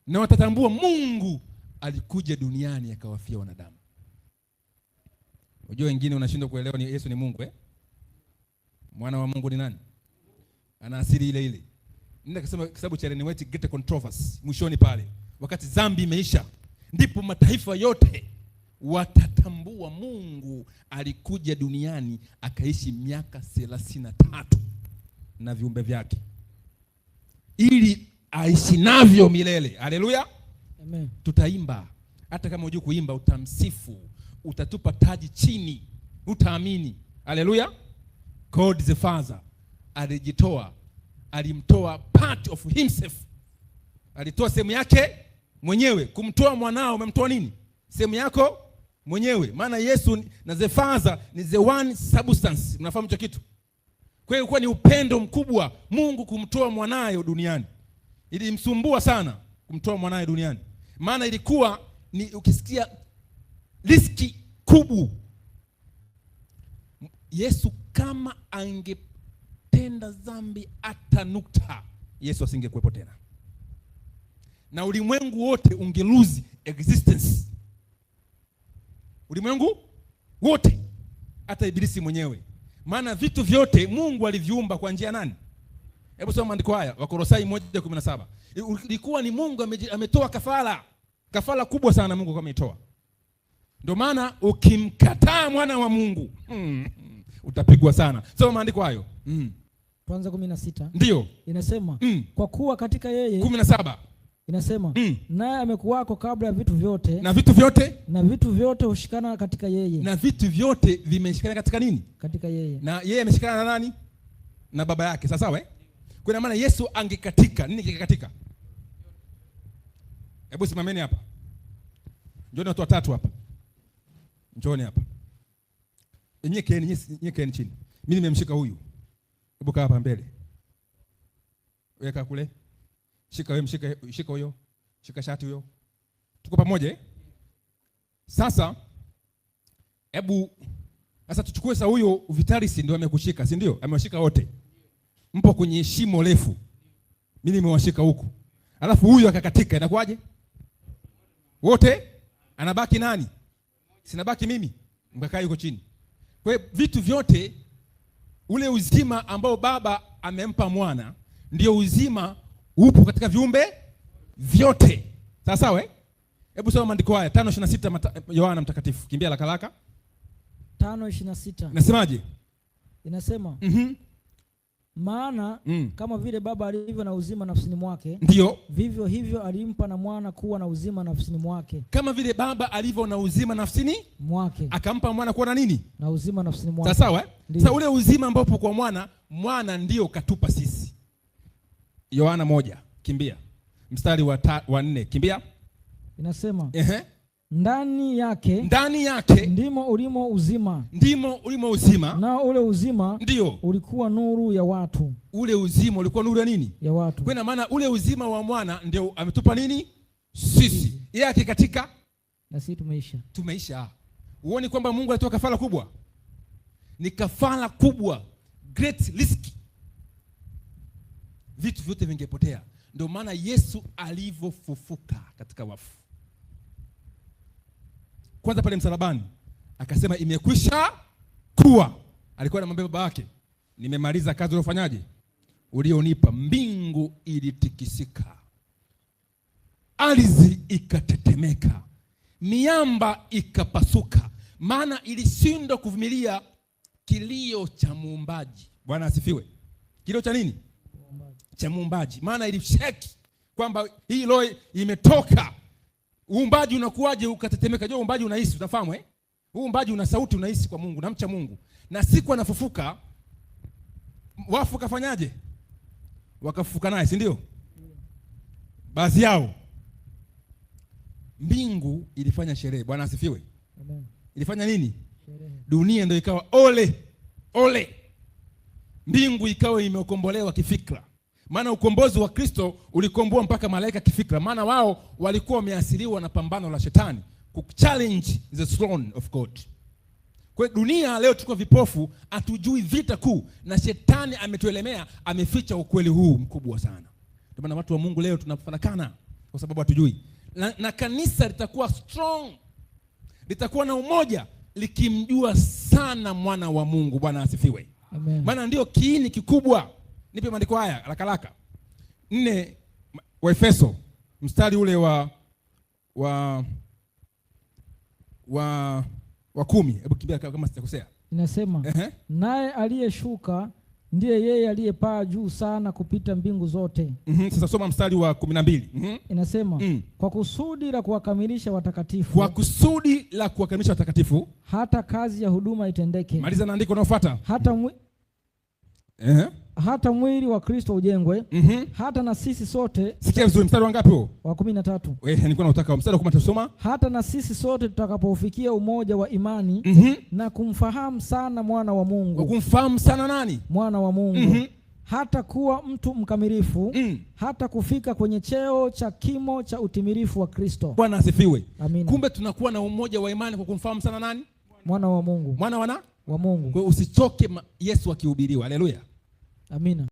na watatambua Mungu alikuja duniani akawafia wanadamu. Unajua wengine unashindwa kuelewa ni Yesu ni Mungu Mwana wa Mungu ni nani? Ana asili ile ile. Nenda kusema kitabu cha Ellen White Great Controversy, mwishoni pale, wakati dhambi imeisha, ndipo mataifa yote watatambua Mungu alikuja duniani akaishi miaka 33 na viumbe vyake ili aishi navyo milele. Haleluya. Amen. Tutaimba, hata kama hujui kuimba utamsifu, utatupa taji chini, utaamini. Haleluya. God the Father alimtoa part of himself, alitoa sehemu yake mwenyewe. Kumtoa mwanao, umemtoa nini? Sehemu yako mwenyewe. Maana Yesu na the Father ni the one substance. Mnafahamu hicho kitu? Kwa hiyo ilikuwa ni upendo mkubwa Mungu kumtoa mwanae duniani. Ilimsumbua sana kumtoa mwanae duniani, maana ilikuwa ni, ukisikia riski kubwa. Yesu kama angetenda dhambi hata nukta, Yesu asingekuwepo tena, na ulimwengu wote ungelose existence. Ulimwengu wote, hata Ibilisi mwenyewe. Maana vitu vyote Mungu aliviumba kwa njia nani? Hebu soma maandiko haya, Wakolosai 1:17. Ilikuwa ni Mungu ametoa kafara kubwa sana Mungu kama ametoa. Ndio maana ukimkataa mwana wa Mungu utapigwa sana. Soma maandiko hayo. Tuanze 16. Ndio. Inasema kwa kuwa katika yeye 17. Inasema naye amekuwako kabla ya vitu vyote, na vitu vyote hushikana katika yeye, na vitu vyote vimeshikana katika nini? Katika yeye. Na yeye ameshikana na nani? Na baba yake. Sawa Kwa maana Yesu angekatika, nini kikatika? Hebu simameni hapa. Njooni watu watatu hapa. Njooni hapa. Nyekeeni chini. Mimi nimemshika huyu. Hebu kaa hapa mbele. Weka kule. Shika wewe, shika huyo. Shika shati huyo. Tuko pamoja Sasa tuchukue sasa huyo Vitalis ndio amekushika, si ndio? Amewashika wote. Mpo kwenye shimo refu. Mimi nimewashika huku. Alafu huyu akakatika, inakuwaje? Wote anabaki nani? Sinabaki mimi. Mkakaa yuko chini. Kwa hiyo vitu vyote, ule uzima ambao Baba amempa Mwana ndio uzima upo katika viumbe vyote. Sawa Hebu soma maandiko haya 5:26 Yohana Mtakatifu. Kimbia haraka. 5:26. Nasemaje? Inasema maana kama vile Baba alivyo na uzima nafsini mwake, ndio vivyo hivyo alimpa na Mwana kuwa na uzima nafsini mwake. Kama vile Baba alivyo na uzima nafsini mwake, akampa Mwana kuwa na nini? Na uzima nafsini mwake. Sawa Sasa ule uzima ambao upo kwa Mwana ndio katupa sisi. Yohana 1, kimbia. Mstari wa 4, kimbia. Inasema ndani yake ndimo ulimo uzima, na ule uzima ndio ulikuwa nuru ya watu. Ule uzima ulikuwa nuru ya nini? Ya watu. Kwa maana ule uzima wa Mwana ndio ametupa nini? Sisi. Yeye akikatika na sisi tumeisha. Uone kwamba Mungu alitoa kafara kubwa. Ni kafara kubwa, great risk. Vitu vyote vingepotea. Ndio maana Yesu alivyofufuka katika wafu, kwanza pale msalabani akasema imekwisha kuwa. Alikuwa anamwambia baba yake, nimemaliza kazi uliyofanyaje? Ulionipa. Mbingu ilitikisika, ardhi ikatetemeka, miamba ikapasuka, maana ilishindwa kuvumilia kilio cha muumbaji. Bwana asifiwe. Kilio cha nini? Cha muumbaji. Maana ilisheki kwamba hii roho imetoka. Uumbaji unakuaje ukatetemeka? Je, uumbaji unahisi? Unafahamu uumbaji una sauti, unahisi kwa Mungu, namcha Mungu. Na siku anafufuka, wafu kafanyaje? Wakafufuka naye, si ndio? Baadhi yao. Mbingu ilifanya sherehe. Bwana asifiwe. Amen. Ilifanya nini? Sherehe. Dunia ndio ikawa ole. Mbingu ikawa imekombolewa kifikra. Maana ukombozi wa Kristo ulikomboa mpaka malaika kifikra. Maana wao walikuwa wameasiliwa na pambano la shetani ku challenge the throne of God. Kwa dunia leo tuko vipofu, hatujui vita kuu, na shetani ametuelemea, ameficha ukweli huu mkubwa sana. Ndio maana watu wa Mungu leo tunafarakana kwa sababu hatujui. Na kanisa litakuwa strong, litakuwa na umoja likimjua sana mwana wa Mungu. Bwana asifiwe. Amen. Maana ndio kiini kikubwa. Nipe maandiko haya haraka 4 Waefeso mstari ule wa 10. Hebu kimbia kama sitakosea. Inasema naye aliyeshuka ndiye yeye aliyepaa juu sana kupita mbingu zote. Sasa soma mstari wa 12. Inasema kwa kusudi la kuwakamilisha watakatifu. Kwa kusudi la kuwakamilisha watakatifu, hata kazi ya huduma itendeke. Maliza na andiko linalofuata. Hata mwili wa Kristo ujengwe. Hata na sisi sote. Sikia vizuri, mstari wa ngapi huo? Wa 13. Nilikuwa nataka mstari wa 13 soma. Hata na sisi sote tutakapofikia umoja wa imani na kumfahamu sana mwana wa Mungu. Kumfahamu sana nani? Mwana wa Mungu. Hata kuwa mtu mkamilifu, hata kufika kwenye cheo cha kimo cha utimilifu wa Kristo. Bwana asifiwe. Amina. Kumbe tunakuwa na umoja wa imani kwa kumfahamu sana nani? Mwana wa Mungu. Mwana wa Mungu. Kwa usichoke Yesu akihubiriwa. Haleluya. Amina.